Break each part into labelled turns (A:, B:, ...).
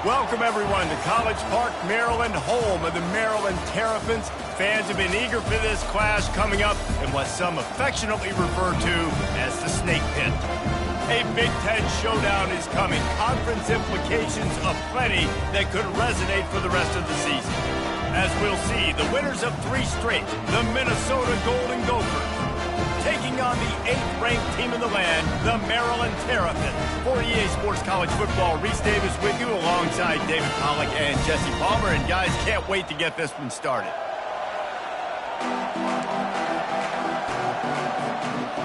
A: Welcome, everyone, to College Park, Maryland, home of the Maryland Terrapins. Fans have been eager for this clash coming up in what some affectionately refer to as the Snake Pit. A Big Ten showdown is coming. Conference implications aplenty that could resonate for the rest of the season. As we'll see, the winners of 3 straight, the Minnesota Golden Gophers, taking on the 8th-ranked team in the land, the Maryland Terrapins. For EA Sports College Football, Reese Davis with you alongside David Pollack and Jesse Palmer. And guys, can't wait to get this one started.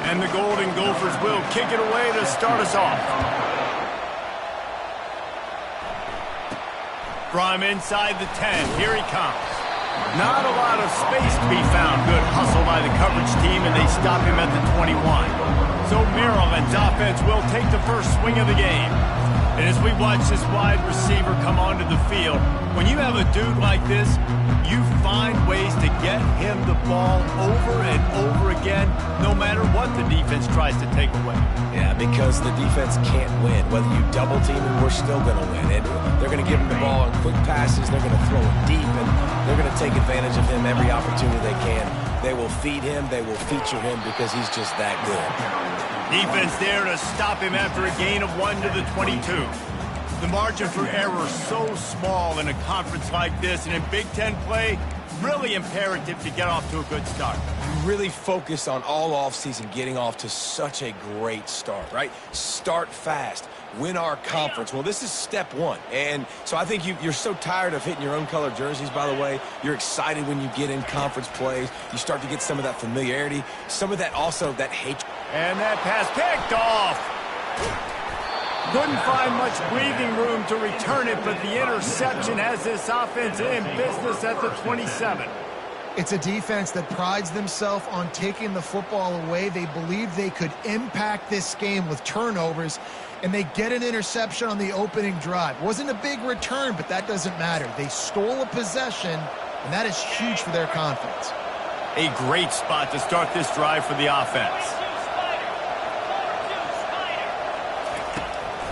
A: And the Golden Gophers will kick it away to start us off. From inside the 10, here he comes. Not a lot of space to be found. Good hustle by the coverage team, and they stop him at the 21. So Maryland's offense will take the first swing of the game. And as we watch this wide receiver come onto the field, when you have a dude like this, you find ways to get him the ball over and over again, no matter what the defense tries to take away.
B: Yeah, because the defense can't win. Whether you double team him, we're still going to win. And they're going to give him the ball on quick passes. They're going to throw it deep, and they're going to take advantage of him every opportunity they can. They will feed him. They will feature him because he's just that good.
A: Defense there to stop him after a gain of 1 to the 22. The margin for error so small in a conference like this, and in Big Ten play, really imperative to get off to a good start.
B: You really focus on all offseason getting off to such a great start, right? Start fast. Win our conference. Well, this is step 1. And so I think you're so tired of hitting your own color jerseys, by the way. You're excited when you get in conference plays. You start to get some of that familiarity, some of that also, that hatred.
A: And that pass picked off. Couldn't find much breathing room to return it, but the interception has this offense in business at the 27.
C: It's a defense that prides themselves on taking the football away. They believe they could impact this game with turnovers, and they get an interception on the opening drive. Wasn't a big return, but that doesn't matter. They stole a possession, and that is huge for their confidence.
A: A great spot to start this drive for the offense.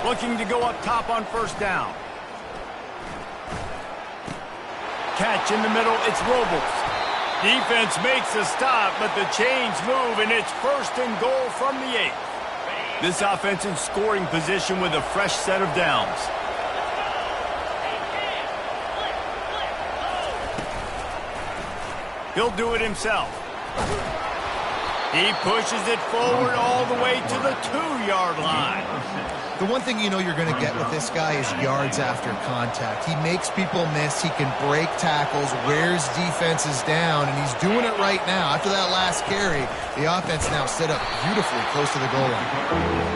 A: Looking to go up top on first down. Catch in the middle, it's Robles. Defense makes a stop, but the chains move, and it's 1st and goal from the 8. This offense in scoring position with a fresh set of downs. He'll do it himself. He pushes it forward all the way to the 2-yard line.
C: The one thing you know you're going to get with this guy is yards after contact. He makes people miss. He can break tackles, wears defenses down, and he's doing it right now. After that last carry, the offense now set up beautifully close to the goal line.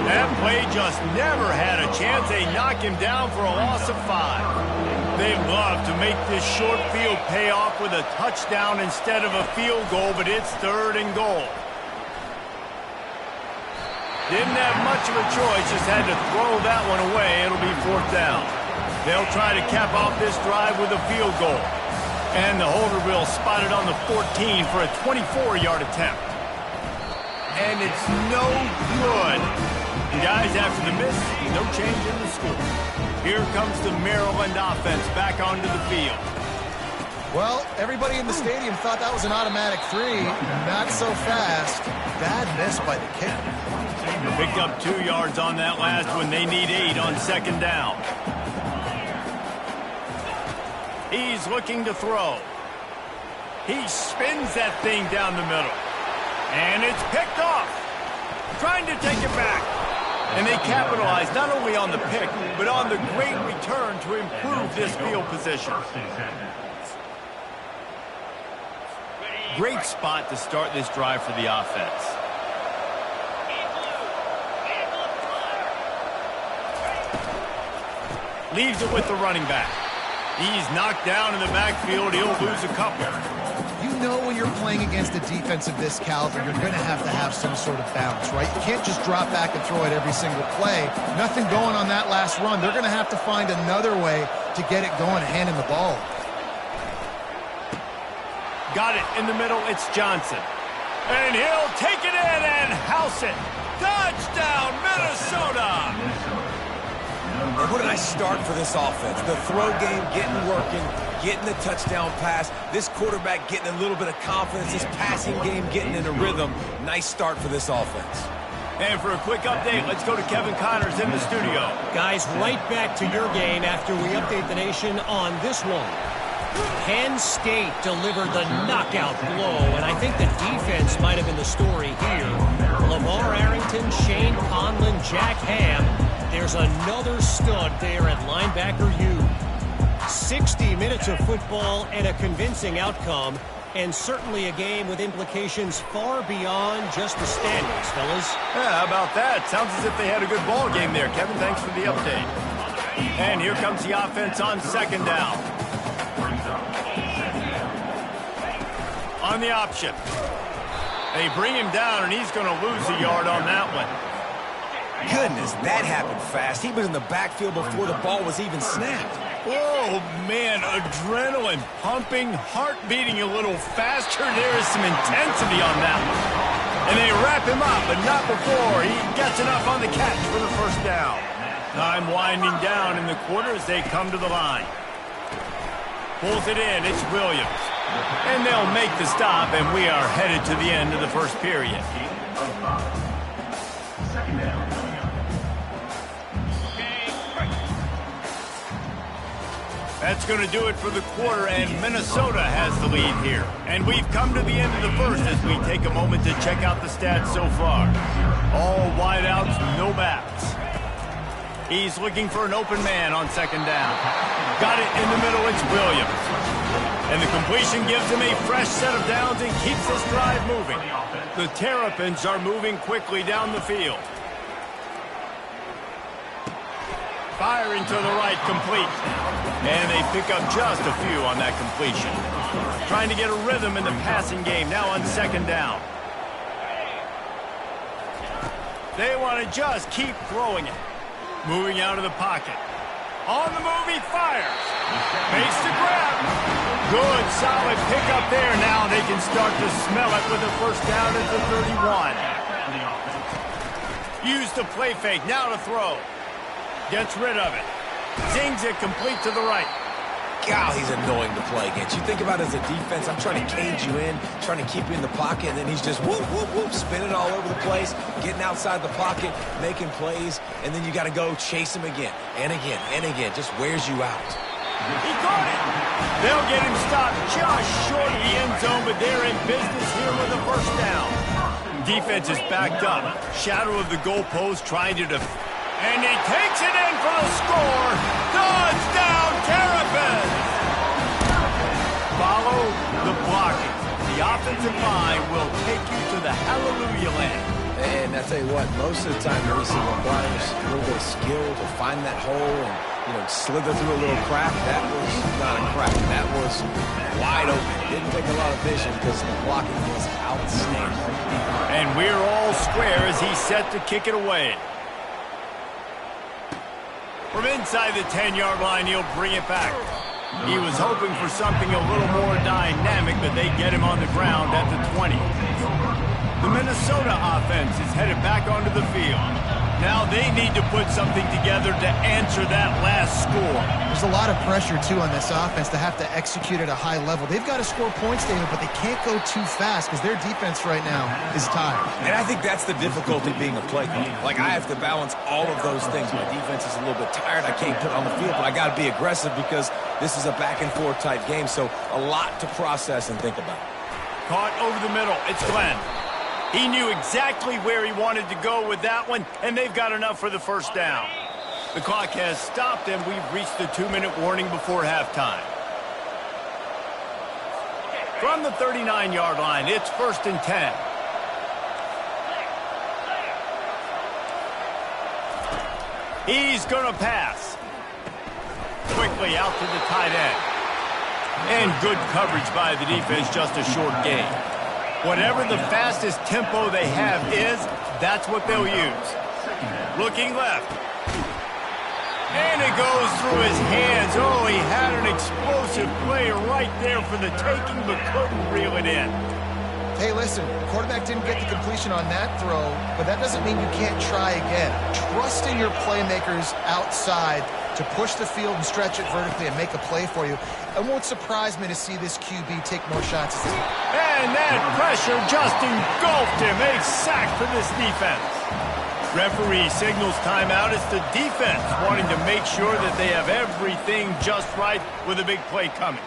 A: That play just never had a chance. They knock him down for a loss of 5. They love to make this short field pay off with a touchdown instead of a field goal, but it's 3rd and goal. Didn't have much of a choice, just had to throw that one away. It'll be 4th down. They'll try to cap off this drive with a field goal. And the holder will spot it on the 14 for a 24-yard attempt. And it's no good. And guys, after the miss, no change in the score. Here comes the Maryland offense back onto the field.
C: Well, everybody in the stadium thought that was an automatic 3. Not so fast. Bad miss by the kicker.
A: Picked up 2 yards on that last one. They need 8 on 2nd down. He's looking to throw. He spins that thing down the middle. And it's picked off. Trying to take it back. And they capitalize not only on the pick, but on the great return to improve this field position. Great spot to start this drive for the offense. Leaves it with the running back. He's knocked down in the backfield. He'll lose a couple.
C: You know when you're playing against a defense of this caliber, you're going to have some sort of bounce, right? You can't just drop back and throw it every single play. Nothing going on that last run. They're going to have to find another way to get it going and hand him the ball.
A: Got it in the middle. It's Johnson. And he'll take it in and house it. Touchdown, Minnesota!
B: And what a nice start for this offense. The throw game getting working, getting the touchdown pass. This quarterback getting a little bit of confidence. This passing game getting in a rhythm. Nice start for this offense.
A: And for a quick update, let's go to Kevin Connors in the studio.
D: Guys, right back to your game after we update the nation on this one. Penn State delivered the knockout blow, and I think the defense might have been the story here. Lamar Arrington, Shane Conlon, Jack Ham. There's another stud there at linebacker U. 60 minutes of football and a convincing outcome, and certainly a game with implications far beyond just the standings, fellas.
A: Yeah, how about that? Sounds as if they had a good ball game there. Kevin, thanks for the update. And here comes the offense on second down. On the option. They bring him down, and he's going to lose a yard on that one.
B: Goodness, that happened fast. He was in the backfield before the ball was even snapped.
A: Oh, man, adrenaline pumping, heart beating a little faster. There is some intensity on that one. And they wrap him up, but not before he gets enough on the catch for the first down. Time winding down in the quarter as they come to the line. Pulls it in, it's Williams. And they'll make the stop, and we are headed to the end of the first period. That's going to do it for the quarter, and Minnesota has the lead here. And we've come to the end of the first as we take a moment to check out the stats so far. All wideouts, no backs. He's looking for an open man on second down. Got it in the middle, it's Williams. And the completion gives him a fresh set of downs and keeps this drive moving. The Terrapins are moving quickly down the field. Firing to the right, complete. And they pick up just a few on that completion. Trying to get a rhythm in the passing game, now on second down. They want to just keep throwing it. Moving out of the pocket. On the move, he fires. Makes the grab. Good, solid pickup there. Now they can start to smell it with a first down at the 31. Use the play fake, now to throw. Gets rid of it. Zings it complete to the right.
B: God, he's annoying to play against. You think about it as a defense, I'm trying to cage you in, trying to keep you in the pocket, and then he's just whoop, whoop, whoop, spinning all over the place, getting outside the pocket, making plays, and then you got to go chase him again, and again, and again. Just wears you out.
A: He got it. They'll get him stopped just short of the end zone, but they're in business here with a first down. Defense is backed up. Shadow of the goalpost trying to defend. And he takes it in for the score. Touchdown, Terrapins! Follow the blocking. The offensive line will take you to the hallelujah land.
B: And I tell you what, most of the time you see requires a little bit of skill to find that hole and, slither through a little crack. That was not a crack. That was wide open. Didn't take a lot of vision because the blocking was outstanding.
A: And we're all square as he's set to kick it away. From inside the 10-yard line, he'll bring it back. He was hoping for something a little more dynamic, but they get him on the ground at the 20. The Minnesota offense is headed back onto the field. Now they need to put something together to answer that last score.
C: There's a lot of pressure, too, on this offense to have to execute at a high level. They've got to score points, David, but they can't go too fast because their defense right now is tired.
B: And I think that's the difficulty being a play caller. Like, I have to balance all of those things. My defense is a little bit tired. I can't put it on the field, but I got to be aggressive because this is a back-and-forth type game, so a lot to process and think about.
A: Caught over the middle. It's Glenn. He knew exactly where he wanted to go with that one, and they've got enough for the first down. The clock has stopped, and we've reached the 2-minute warning before halftime. From the 39-yard line, it's 1st and 10. He's going to pass. Quickly out to the tight end. And good coverage by the defense, just a short gain. Whatever the fastest tempo they have is, that's what they'll use. Looking left. And it goes through his hands. Oh, he had an explosive play right there for the taking, but couldn't reel it in.
C: hey, listen, quarterback didn't get the completion on that throw, but that doesn't mean you can't try again. Trust in your playmakers outside to push the field and stretch it vertically and make a play for you. It won't surprise me to see this QB take more shots.
A: And that pressure just engulfed him. A sack for this defense. Referee signals timeout. It's the defense wanting to make sure that they have everything just right with a big play coming.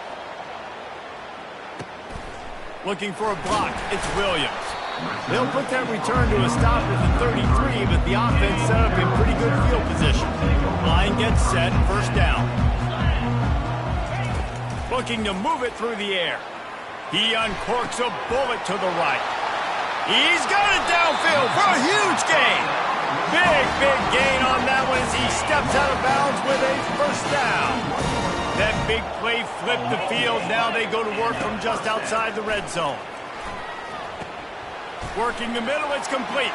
A: Looking for a block. It's Williams. They'll put that return to a stop at the 33, but the offense set up in pretty good field position. Line gets set, first down. Looking to move it through the air. He uncorks a bullet to the right. He's got it downfield for a huge gain. Big gain on that one as he steps out of bounds with a first down. That big play flipped the field. Now they go to work from just outside the red zone. Working the middle, it's complete.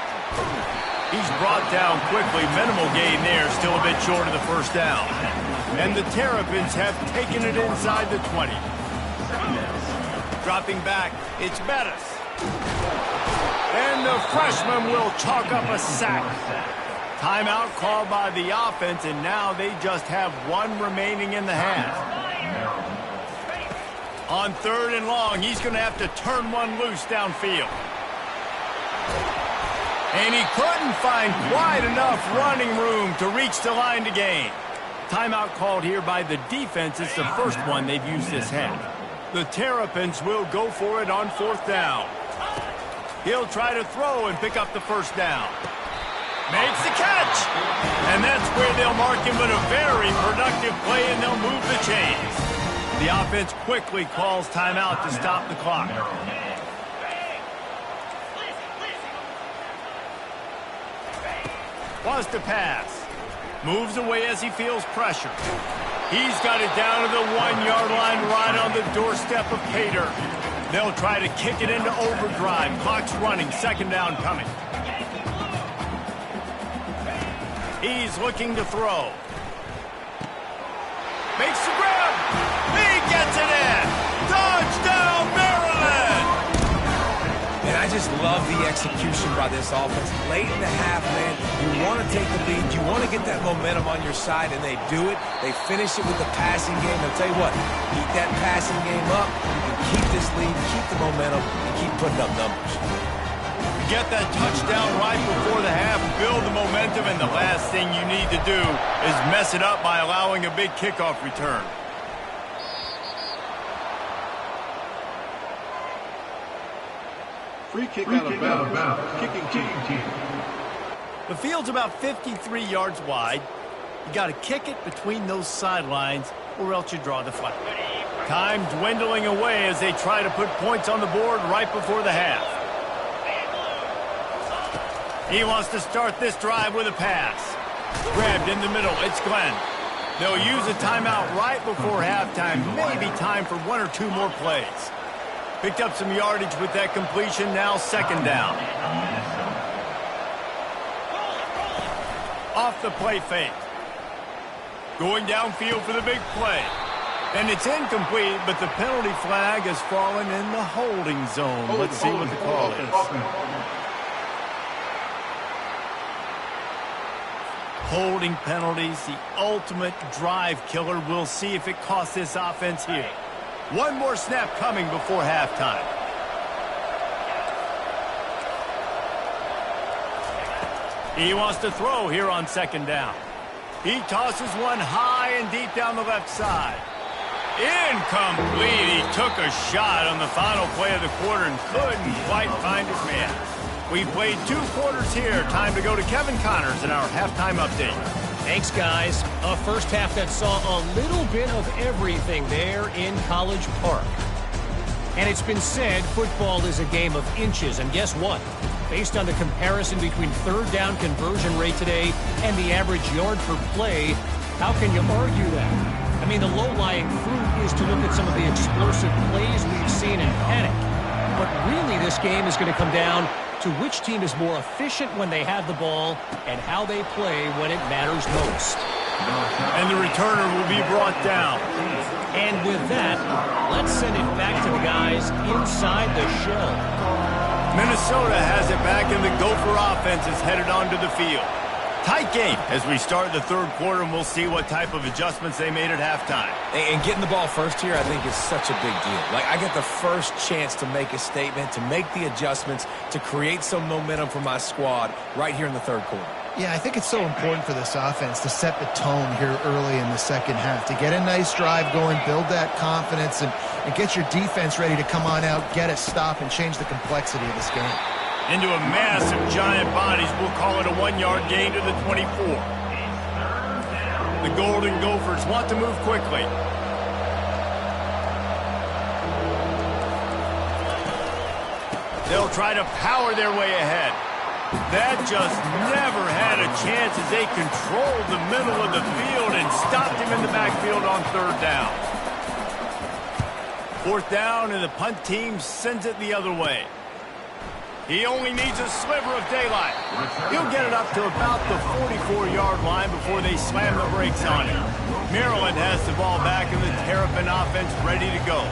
A: He's brought down quickly. Minimal gain there, still a bit short of the first down. And the Terrapins have taken it inside the 20. Dropping back, it's Bettis. And the freshman will chalk up a sack. Timeout called by the offense, and now they just have one remaining in the half. On 3rd and long, he's going to have to turn one loose downfield. And he couldn't find quite enough running room to reach the line to gain. Timeout called here by the defense. It's the first one they've used this half. The Terrapins will go for it on 4th down. He'll try to throw and pick up the first down. Makes the catch. And that's where they'll mark him, but a very productive play, and they'll move the chains. The offense quickly calls timeout to stop the clock. Wants to pass. Moves away as he feels pressure. He's got it down to the 1-yard line right on the doorstep of Cater. They'll try to kick it into overdrive. Clock's running. 2nd down coming. He's looking to throw. Makes the grab. He gets it in. Touchdown, Maryland!
B: And I just love the execution by this offense. Late in the half, man, you want to take the lead. You want to get that momentum on your side, and they do it. They finish it with the passing game. I'll tell you what, keep that passing game up. You can keep this lead, keep the momentum, and keep putting up numbers.
A: Get that touchdown right before the half, build the momentum, and the last thing you need to do is mess it up by allowing a big kickoff return.
E: Free kick out of bounds. Kicking team.
A: The field's about 53 yards wide. You got to kick it between those sidelines, or else you draw the flag. Time dwindling away as they try to put points on the board right before the half. He wants to start this drive with a pass. Grabbed in the middle, it's Glenn. They'll use a timeout right before halftime. Maybe time for 1 or 2 more plays. Picked up some yardage with that completion, now 2nd down. Off the play fake. Going downfield for the big play. And it's incomplete, but the penalty flag has fallen in the holding zone. Let's see what the call is. Holding penalties, the ultimate drive killer. We'll see if it costs this offense here. One more snap coming before halftime. He wants to throw here on 2nd down. He tosses one high and deep down the left side. Incomplete. He took a shot on the final play of the quarter and couldn't quite find his man. We've played 2 quarters here. Time to go to Kevin Connors in our halftime update.
D: Thanks, guys. A first half that saw a little bit of everything there in College Park. And it's been said football is a game of inches. And guess what? Based on the comparison between 3rd down conversion rate today and the average yard per play, how can you argue that? I mean, the low-lying fruit is to look at some of the explosive plays we've seen in panic. But really, this game is going to come down to which team is more efficient when they have the ball and how they play when it matters most.
A: And the returner will be brought down.
D: And with that, let's send it back to the guys inside the shell.
A: Minnesota has it back, and the Gopher offense is headed onto the field. Tight game as we start the third quarter, and we'll see what type of adjustments they made at halftime.
B: And getting the ball first here, I think, is such a big deal. Like, I get the first chance to make a statement, to make the adjustments, to create some momentum for my squad right here in the third quarter.
C: Yeah, I think it's so important for this offense to set the tone here early in the second half, to get a nice drive going, build that confidence, and get your defense ready to come on out, get a stop, and change the complexity of this game.
A: Into a mass of giant bodies, we'll call it a 1-yard gain to the 24. The Golden Gophers want to move quickly. They'll try to power their way ahead. That just never had a chance as they controlled the middle of the field and stopped him in the backfield on third down. Fourth down, and the punt team sends it the other way. He only needs a sliver of daylight. He'll get it up to about the 44-yard line before they slam the brakes on him. Maryland has the ball back, and the Terrapin offense ready to go.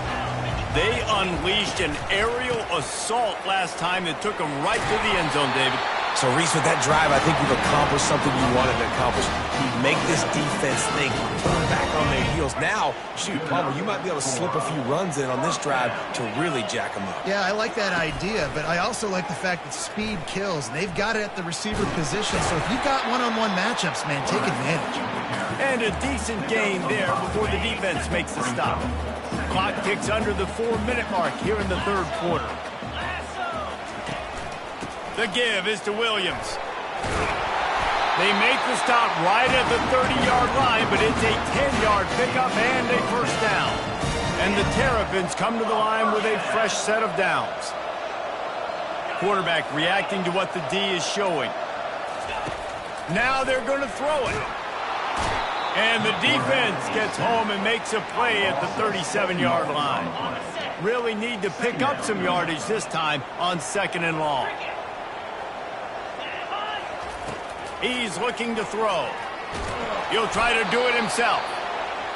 A: They unleashed an aerial assault last time that took them right to the end zone, David.
B: So, Reese, with that drive, I think you've accomplished something you wanted to accomplish. You make this defense think, turn back on their heels. Now, shoot, Palmer, you might be able to slip a few runs in on this drive to really jack them up.
C: Yeah, I like that idea, but I also like the fact that speed kills. They've got it at the receiver position, so if you've got one-on-one matchups, man, take advantage.
A: And a decent gain there before the defense makes the stop. Clock ticks under the 4-minute mark here in the third quarter. The give is to Williams. They make the stop right at the 30-yard line, but it's a 10-yard pickup and a first down. And the Terrapins come to the line with a fresh set of downs. Quarterback reacting to what the D is showing. Now they're going to throw it. And the defense gets home and makes a play at the 37-yard line. Really need to pick up some yardage this time on 2nd and long. He's looking to throw. He'll try to do it himself.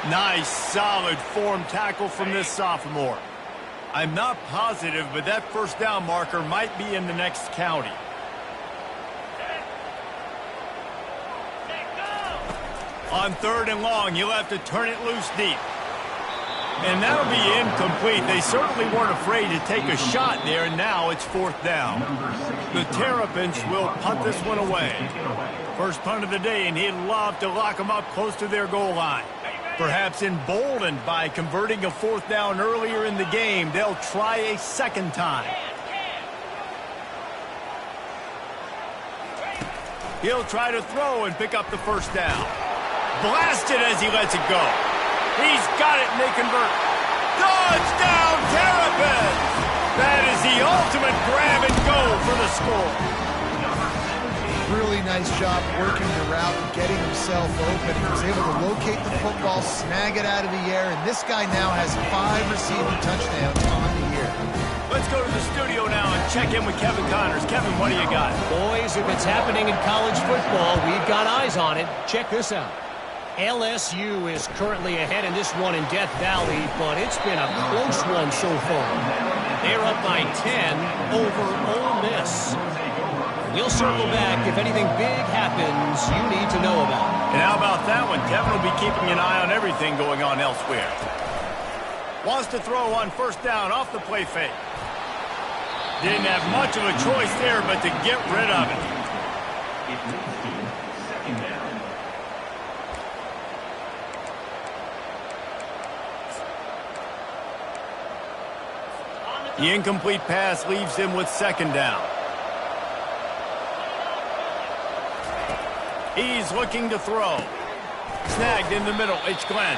A: Nice, solid form tackle from this sophomore. I'm not positive, but that first down marker might be in the next county. On 3rd and long, you'll have to turn it loose deep. And that'll be incomplete. They certainly weren't afraid to take a shot there, and now it's 4th down. The Terrapins will punt this one away. First punt of the day, and he'd love to lock them up close to their goal line. Perhaps emboldened by converting a 4th down earlier in the game, they'll try a second time. He'll try to throw and pick up the first down. Blasted as he lets it go. He's got it, and they convert. Touchdown, Terrapins! That is the ultimate grab and go for the score.
C: Really nice job working the route and getting himself open. He was able to locate the football, snag it out of the air, and this guy now has 5 receiving touchdowns on the year.
A: Let's go to the studio now and check in with Kevin Connors. Kevin, what do you got?
D: Boys, if it's happening in college football, we've got eyes on it. Check this out. LSU is currently ahead in this one in Death Valley, but it's been a close one so far. They're up by 10 over Ole Miss. We'll circle back if anything big happens you need to know about.
A: And how about that one? Kevin will be keeping an eye on everything going on elsewhere. Wants to throw on first down off the play fake. Didn't have much of a choice there but to get rid of it. The incomplete pass leaves him with 2nd down. He's looking to throw. Snagged in the middle, it's Glenn.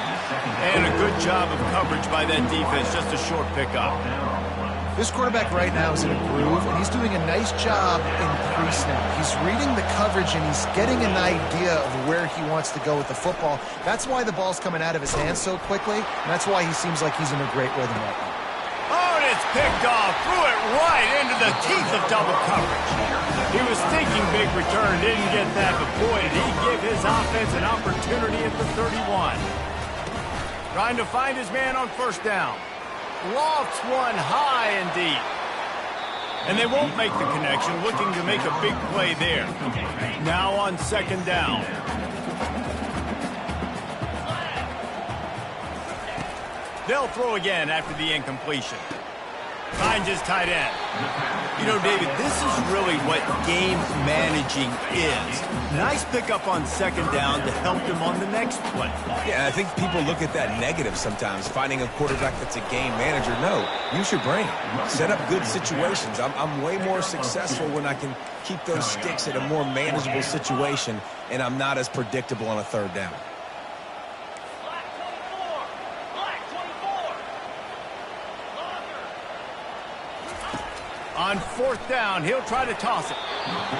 A: And a good job of coverage by that defense, just a short pickup.
C: This quarterback right now is in a groove, and he's doing a nice job in pre-snap. He's reading the coverage, and he's getting an idea of where he wants to go with the football. That's why the ball's coming out of his hands so quickly, and that's why he seems like he's in a great rhythm right now.
A: Oh, and it's picked off. Threw it right into the teeth of double coverage. He was thinking big return, didn't get that, but boy, did he give his offense an opportunity at the 31. Trying to find his man on first down. Lofts one high and deep. And they won't make the connection, looking to make a big play there. Now on second down. They'll throw again after the incompletion. Finds his tight end. You know, David, this is really what game managing is. Nice pickup on second down to help them on the next play.
B: Yeah, I think people look at that negative sometimes, finding a quarterback that's a game manager. No, use your brain. Set up good situations. I'm way more successful when I can keep those sticks at a more manageable situation, and I'm not as predictable on a third down.
A: On fourth down, he'll try to toss it.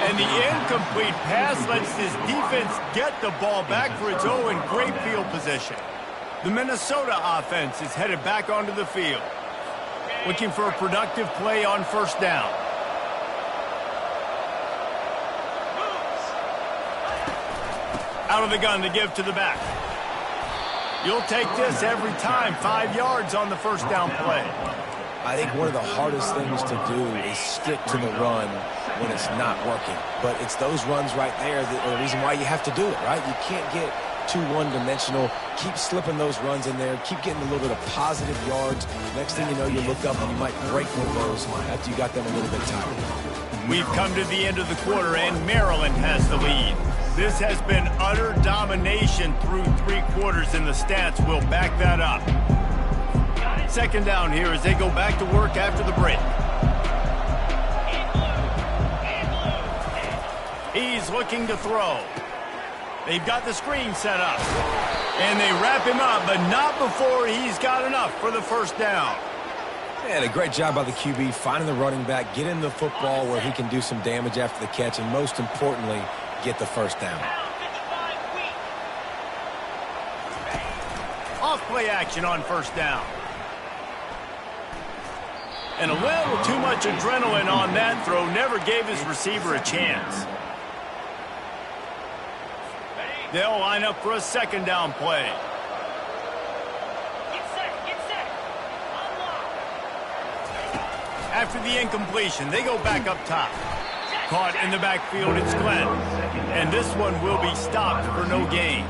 A: And the incomplete pass lets his defense get the ball back for its own great field position. The Minnesota offense is headed back onto the field, looking for a productive play on first down. Out of the gun to give to the back. You'll take this every time. 5 yards on the first down play.
B: I think one of the hardest things to do is stick to the run when it's not working. But it's those runs right there that are the reason why you have to do it, right? You can't get too one-dimensional. Keep slipping those runs in there. Keep getting a little bit of positive yards. Next thing you know, you look up and you might break one of those after you got them a little bit tired.
A: We've come to the end of the quarter, and Maryland has the lead. This has been utter domination through 3 quarters, and the stats will back that up. Second down here as they go back to work after the break. He's looking to throw. They've got the screen set up. And they wrap him up, but not before he's got enough for the first down.
B: And a great job by the QB finding the running back, getting the football where he can do some damage after the catch, and most importantly, get the first down.
A: Off play action on first down. And a little too much adrenaline on that throw. Never gave his receiver a chance. They'll line up for a second down play.
F: Get set.
A: After the incompletion, they go back up top. Caught in the backfield, it's Glenn. And this one will be stopped for no gain.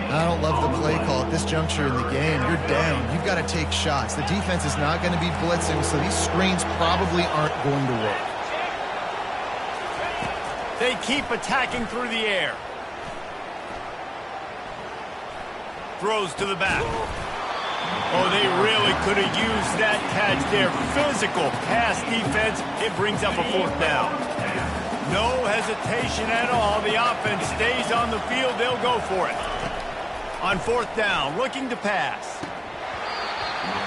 C: I don't love the play call at this juncture in the game. You're down. You've got to take shots. The defense is not going to be blitzing, so these screens probably aren't going to work.
A: They keep attacking through the air. Throws to the back. Oh, they really could have used that catch there. Physical pass defense. It brings up a fourth down. No hesitation at all. The offense stays on the field. They'll go for it. On fourth down, looking to pass.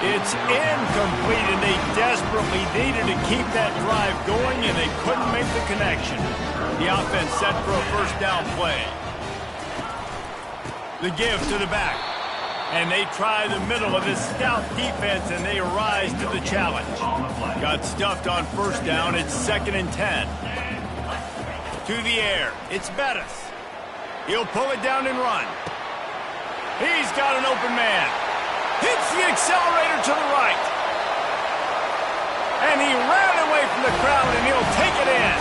A: It's incomplete, and they desperately needed to keep that drive going, and they couldn't make the connection. The offense set for a first down play. The give to the back. And they try the middle of this stout defense, and they rise to the challenge. Got stuffed on first down. It's 2nd and 10. To the air. It's Bettis. He'll pull it down and run. He's got an open man. Hits the accelerator to the right. And he ran away from the crowd, and he'll take it in.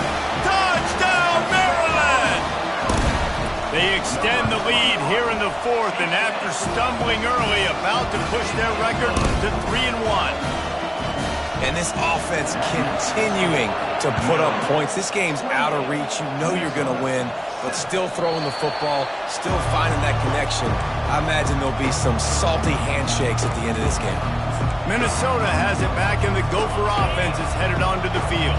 A: Touchdown, Maryland! They extend the lead here in the 4th, and after stumbling early, about to push their record to 3-1.
B: And this offense continuing to put up points. This game's out of reach. You know you're going to win, but still throwing the football, still finding that connection. I imagine there'll be some salty handshakes at the end of this game.
A: Minnesota has it back, and the Gopher offense is headed onto the field.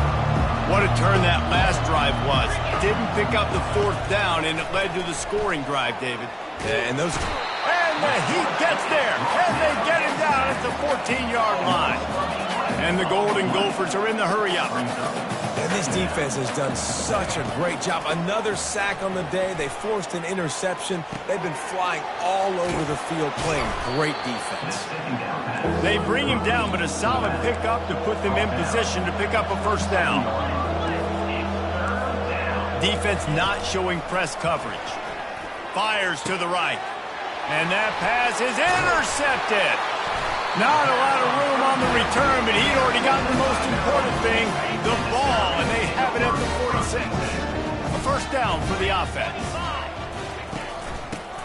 A: What a turn that last drive was. Didn't pick up the 4th down, and it led to the scoring drive, David.
B: Yeah, and those...
A: And the Heat gets there, and they get him down at the 14-yard line. And the Golden Gophers are in the hurry-up.
B: And this defense has done such a great job. Another sack on the day. They forced an interception. They've been flying all over the field playing great defense.
A: They bring him down, but a solid pickup to put them in position to pick up a first down. Defense not showing press coverage. Fires to the right. And that pass is intercepted. Not a lot of room on the return, but he'd already gotten the most important thing, the ball, and they have it at the 46. A first down for the offense.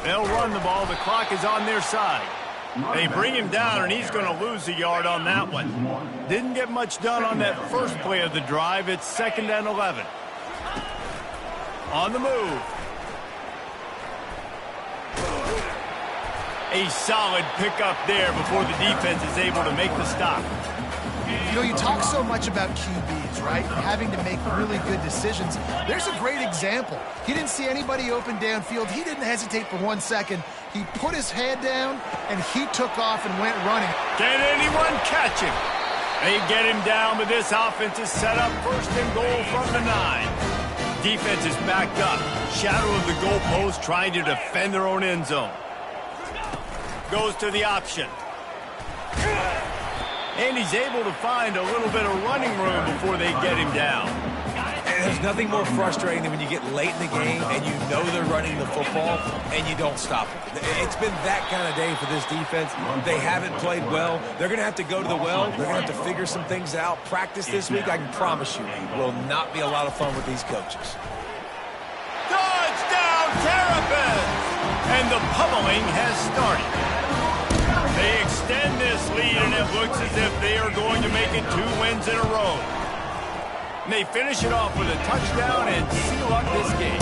A: They'll run the ball. The clock is on their side. They bring him down, and he's going to lose a yard on that one. Didn't get much done on that first play of the drive. It's 2nd and 11. On the move. A solid pickup there before the defense is able to make the stop.
C: You know, you talk so much about QBs, right? Having to make really good decisions. There's a great example. He didn't see anybody open downfield. He didn't hesitate for 1 second. He put his head down, and he took off and went running.
A: Can anyone catch him? They get him down, but this offense is set up 1st and goal from the 9. Defense is backed up. Shadow of the goalpost trying to defend their own end zone. Goes to the option. And he's able to find a little bit of running room before they get him down.
B: And there's nothing more frustrating than when you get late in the game and you know they're running the football and you don't stop it. It's been that kind of day for this defense. They haven't played well. They're going to have to go to the well. They're going to have to figure some things out. Practice this week, I can promise you, will not be a lot of fun with these coaches.
A: Touchdown, Terps! And the pummeling has started. They extend this lead, and it looks as if they are going to make it 2 wins in a row. And they finish it off with a touchdown and seal up this game.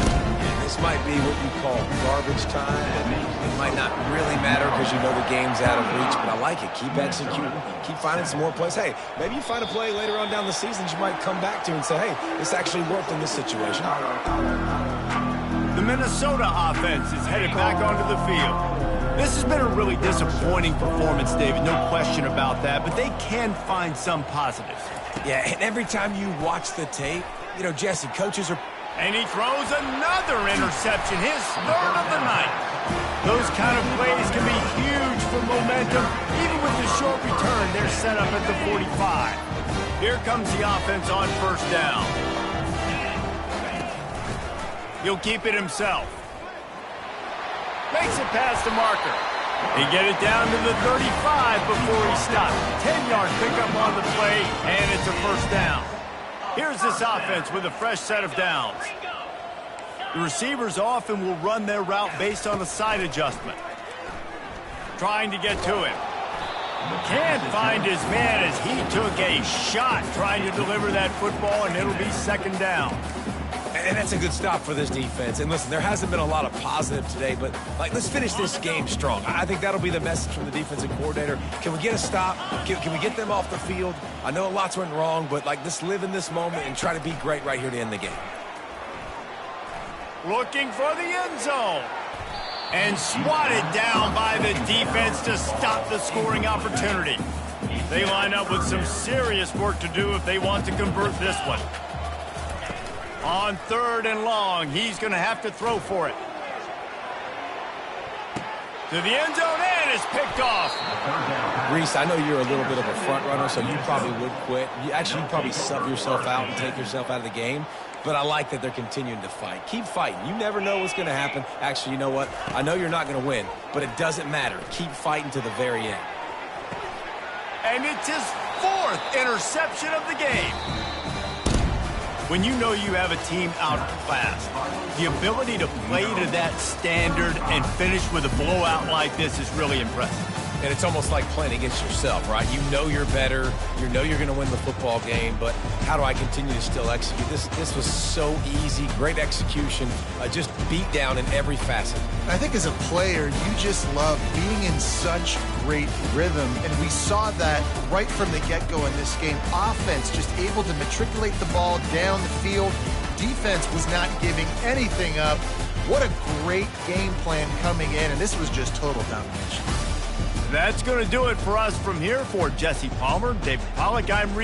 B: This might be what you call garbage time. It might not really matter because you know the game's out of reach, but I like it. Keep executing. Keep finding some more plays. Hey, maybe you find a play later on down the season you might come back to and say, hey, this actually worked in this situation.
A: The Minnesota offense is headed back onto the field. This has been a really disappointing performance, David, no question about that, but they can find some positives.
B: Yeah, and every time you watch the tape, you know, Jesse, coaches are...
A: And he throws another interception, his 3rd of the night. Those kind of plays can be huge for momentum. Even with the short return, they're set up at the 45. Here comes the offense on 1st down. He'll keep it himself. Makes it past the marker. They get it down to the 35 before he stops. 10-yard pickup on the play, and it's a 1st down. Here's this offense with a fresh set of downs. The receivers often will run their route based on a side adjustment. Trying to get to him. Can't find his man as he took a shot trying to deliver that football, and it'll be 2nd down.
B: And that's a good stop for this defense. And listen, there hasn't been a lot of positive today, but let's finish this game strong. I think that'll be the message from the defensive coordinator. Can we get a stop? Can we get them off the field? I know lots went wrong, but let's live in this moment and try to be great right here to end the game.
A: Looking for the end zone. And swatted down by the defense to stop the scoring opportunity. They line up with some serious work to do if they want to convert this one. On 3rd and long, he's going to have to throw for it. To the end zone, and it's picked off.
B: Reese, I know you're a little bit of a front runner, so you probably would quit. You'd probably sub yourself out and take yourself out of the game. But I like that they're continuing to fight. Keep fighting. You never know what's going to happen. Actually, you know what? I know you're not going to win, but it doesn't matter. Keep fighting to the very end.
A: And it's his 4th interception of the game. When you know you have a team outclassed, the ability to play to that standard and finish with a blowout like this is really impressive.
B: And it's almost like playing against yourself, right? You know you're better. You know you're going to win the football game, but how do I continue to still execute? This was so easy. Great execution. Just beat down in every facet.
C: I think as a player, you just love being in such great rhythm, and we saw that right from the get-go in this game. Offense just able to matriculate the ball down the field. Defense was not giving anything up. What a great game plan coming in, and this was just total domination.
A: That's going to do it for us from here. For Jesse Palmer, David Pollack, I'm Reese.